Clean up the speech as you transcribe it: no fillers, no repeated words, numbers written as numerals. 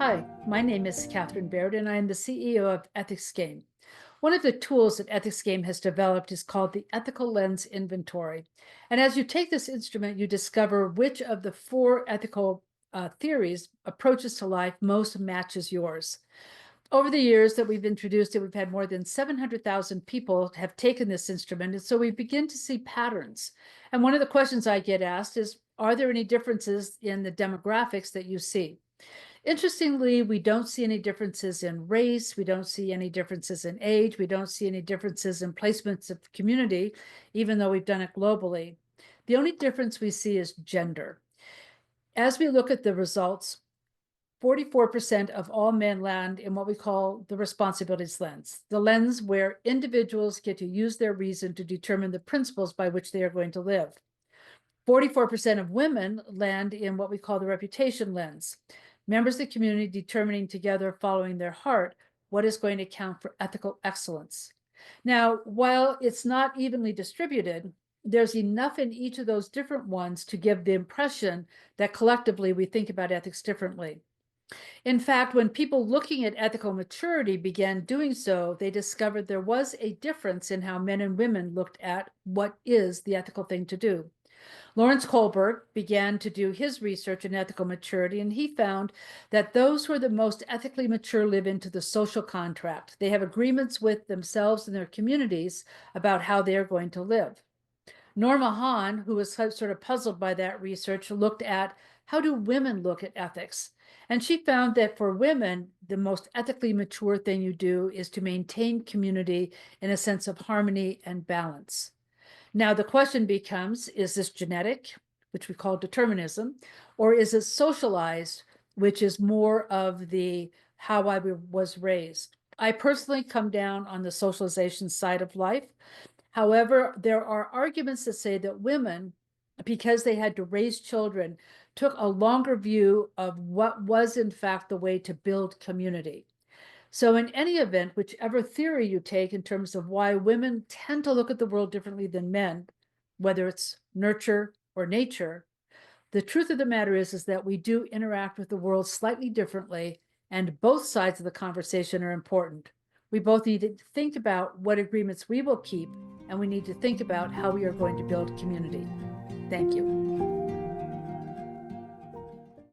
Hi, my name is Catharyn Baird, and I am the CEO of Ethics Game. One of the tools that Ethics Game has developed is called the Ethical Lens Inventory. And as you take this instrument, you discover which of the four ethical theories, approaches to life, most matches yours. Over the years that we've introduced it, we've had more than 700,000 people have taken this instrument. And so we begin to see patterns. And one of the questions I get asked is, are there any differences in the demographics that you see? Interestingly, we don't see any differences in race. We don't see any differences in age. We don't see any differences in placements of community, even though we've done it globally. The only difference we see is gender. As we look at the results, 44% of all men land in what we call the responsibilities lens, the lens where individuals get to use their reason to determine the principles by which they are going to live. 44% of women land in what we call the reputation lens, members of the community determining together, following their heart, what is going to count for ethical excellence. Now, while it's not evenly distributed, there's enough in each of those different ones to give the impression that collectively we think about ethics differently. In fact, when people looking at ethical maturity began doing so, they discovered there was a difference in how men and women looked at what is the ethical thing to do. Lawrence Kohlberg began to do his research in ethical maturity, and he found that those who are the most ethically mature live into the social contract. They have agreements with themselves and their communities about how they are going to live. Norma Hahn, who was sort of puzzled by that research, looked at how do women look at ethics? And she found that for women, the most ethically mature thing you do is to maintain community in a sense of harmony and balance. Now, the question becomes, is this genetic, which we call determinism, or is it socialized, which is more of the how I was raised? I personally come down on the socialization side of life. However, there are arguments that say that women, because they had to raise children, took a longer view of what was in fact the way to build community. So in any event, whichever theory you take in terms of why women tend to look at the world differently than men, whether it's nurture or nature, the truth of the matter is that we do interact with the world slightly differently, and both sides of the conversation are important. We both need to think about what agreements we will keep, and we need to think about how we are going to build community. Thank you.